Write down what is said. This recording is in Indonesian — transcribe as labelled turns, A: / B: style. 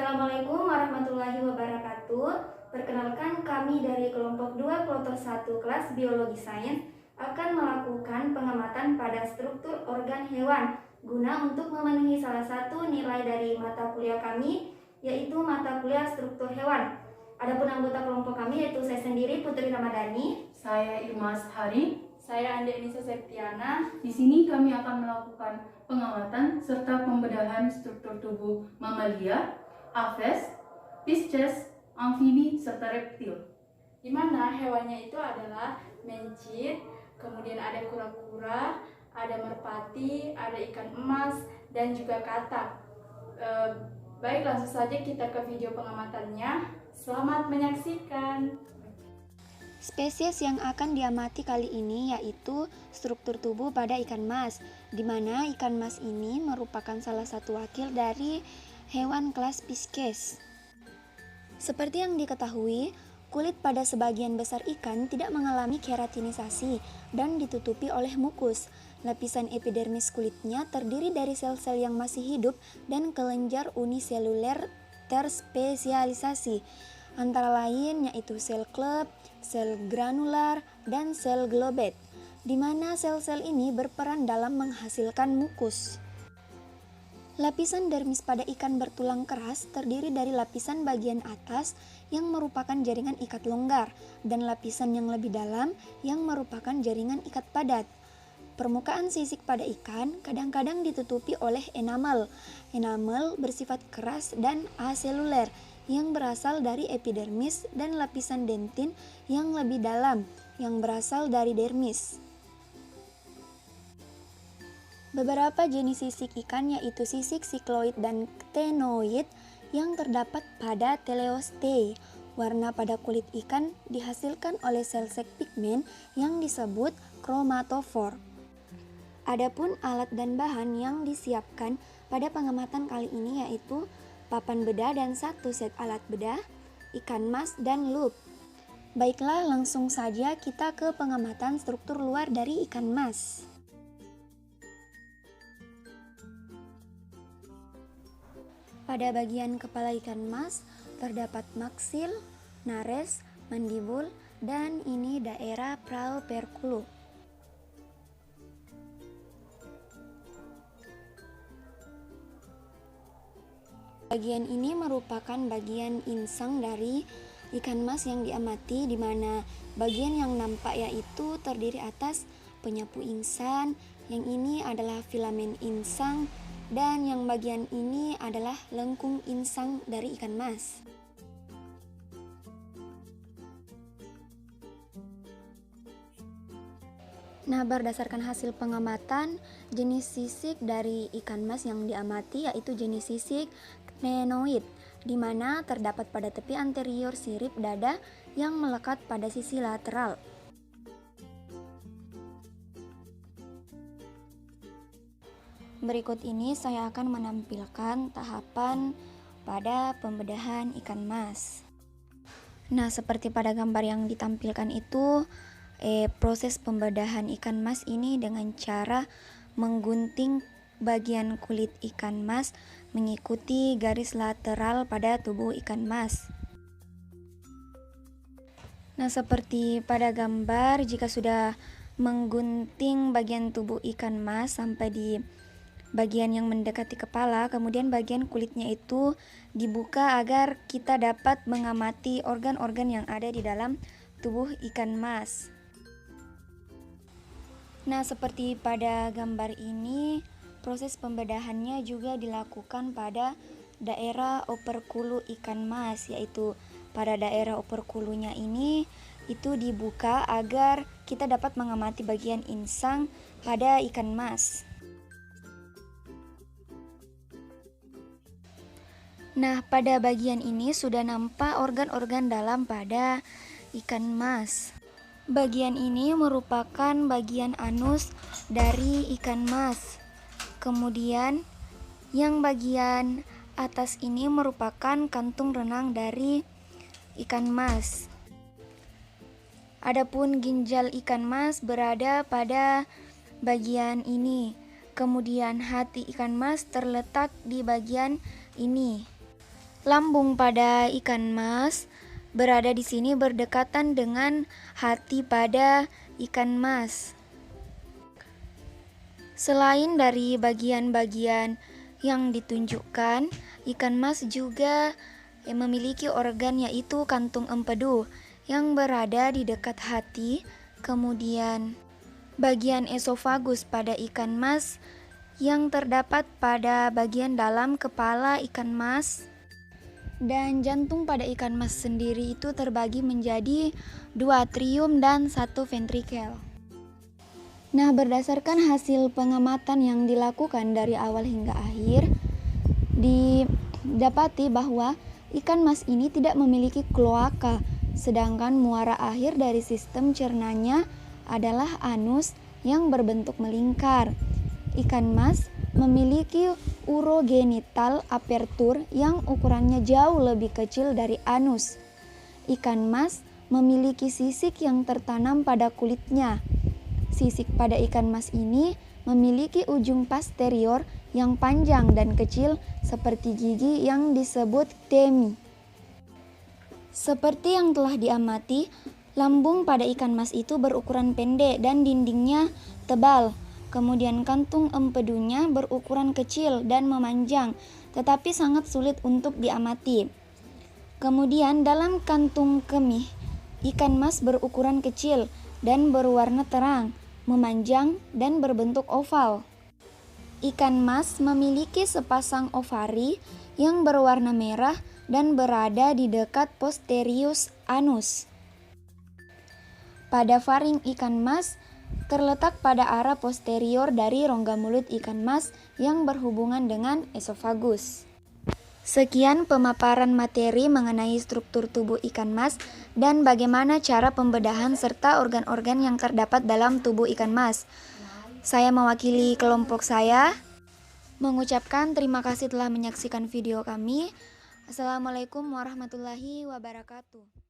A: Assalamualaikum warahmatullahi wabarakatuh. Perkenalkan, kami dari kelompok 2 kloter 1 kelas Biologi Sains akan melakukan pengamatan pada struktur organ hewan guna untuk memenuhi salah satu nilai dari mata kuliah kami, yaitu mata kuliah struktur hewan. Adapun anggota kelompok kami yaitu saya sendiri Putri Ramadhani,
B: saya Irmas Hari,
A: saya Andi Anissa Septiana.
B: Di sini kami akan melakukan pengamatan serta pembedahan struktur tubuh mamalia, aves, pisces, amfibi, serta reptil.
A: Di mana hewannya itu adalah mencit, kemudian ada kura-kura, ada merpati, ada ikan emas, dan juga katak. Baik, langsung saja kita ke video pengamatannya. Selamat menyaksikan. Spesies yang akan diamati kali ini yaitu struktur tubuh pada ikan mas, di mana ikan mas ini merupakan salah satu wakil dari hewan kelas Pisces. Seperti yang diketahui, kulit pada sebagian besar ikan tidak mengalami keratinisasi dan ditutupi oleh mukus. Lapisan epidermis kulitnya terdiri dari sel-sel yang masih hidup dan kelenjar uniseluler terspesialisasi, antara lain yaitu sel klep, sel granular, dan sel globet, di mana sel-sel ini berperan dalam menghasilkan mukus. Lapisan dermis pada ikan bertulang keras terdiri dari lapisan bagian atas yang merupakan jaringan ikat longgar dan lapisan yang lebih dalam yang merupakan jaringan ikat padat. Permukaan sisik pada ikan kadang-kadang ditutupi oleh enamel. Enamel bersifat keras dan aseluler yang berasal dari epidermis dan lapisan dentin yang lebih dalam yang berasal dari dermis. Beberapa jenis sisik ikan yaitu sisik sikloid dan ctenoid yang terdapat pada teleostei. Warna pada kulit ikan dihasilkan oleh sel-sel pigmen yang disebut kromatofor. Adapun alat dan bahan yang disiapkan pada pengamatan kali ini yaitu papan bedah dan satu set alat bedah, ikan mas, dan lup. Baiklah, langsung saja kita ke pengamatan struktur luar dari ikan mas. Pada bagian kepala ikan mas terdapat maksil, nares, mandibul, dan ini daerah praoperculum. Bagian ini merupakan bagian insang dari ikan mas yang diamati, di mana bagian yang nampak yaitu terdiri atas penyapu insang, yang ini adalah filamen insang, dan yang bagian ini adalah lengkung insang dari ikan mas. Nah, berdasarkan hasil pengamatan, jenis sisik dari ikan mas yang diamati yaitu jenis sisik ctenoid, di mana terdapat pada tepi anterior sirip dada yang melekat pada sisi lateral. Berikut ini saya akan menampilkan tahapan pada pembedahan ikan mas. Nah, seperti pada gambar yang ditampilkan itu, proses pembedahan ikan mas ini dengan cara menggunting bagian kulit ikan mas mengikuti garis lateral pada tubuh ikan mas. Nah, seperti pada gambar, jika sudah menggunting bagian tubuh ikan mas sampai di bagian yang mendekati kepala, kemudian bagian kulitnya itu dibuka agar kita dapat mengamati organ-organ yang ada di dalam tubuh ikan mas. Nah, seperti pada gambar ini, proses pembedahannya juga dilakukan pada daerah operkulu ikan mas, yaitu pada daerah operkulunya ini itu dibuka agar kita dapat mengamati bagian insang pada ikan mas. Nah, pada bagian ini sudah nampak organ-organ dalam pada ikan mas. Bagian ini merupakan bagian anus dari ikan mas. Kemudian yang bagian atas ini merupakan kantung renang dari ikan mas. Adapun ginjal ikan mas berada pada bagian ini. Kemudian hati ikan mas terletak di bagian ini.
C: Lambung pada ikan mas berada di sini berdekatan dengan hati pada ikan mas. Selain dari bagian-bagian yang ditunjukkan, ikan mas juga memiliki organ yaitu kantung empedu yang berada di dekat hati, kemudian bagian esofagus pada ikan mas yang terdapat pada bagian dalam kepala ikan mas, dan jantung pada ikan mas sendiri itu terbagi menjadi 2 atrium dan 1 ventrikel. Nah, berdasarkan hasil pengamatan yang dilakukan dari awal hingga akhir, didapati bahwa ikan mas ini tidak memiliki kloaka, sedangkan muara akhir dari sistem cernanya adalah anus yang berbentuk melingkar. Ikan mas memiliki urogenital aperture yang ukurannya jauh lebih kecil dari anus. Ikan mas memiliki sisik yang tertanam pada kulitnya. Sisik pada ikan mas ini memiliki ujung posterior yang panjang dan kecil seperti gigi yang disebut temi. Seperti yang telah diamati, lambung pada ikan mas itu berukuran pendek dan dindingnya tebal. Kemudian kantung empedunya berukuran kecil dan memanjang, tetapi sangat sulit untuk diamati. Kemudian dalam kantung kemih, ikan mas berukuran kecil dan berwarna terang, memanjang dan berbentuk oval. Ikan mas memiliki sepasang ovari yang berwarna merah dan berada di dekat posterius anus. Pada faring ikan mas terletak pada arah posterior dari rongga mulut ikan mas yang berhubungan dengan esofagus. Sekian pemaparan materi mengenai struktur tubuh ikan mas dan bagaimana cara pembedahan serta organ-organ yang terdapat dalam tubuh ikan mas. Saya mewakili kelompok saya mengucapkan terima kasih telah menyaksikan video kami. Assalamualaikum warahmatullahi wabarakatuh.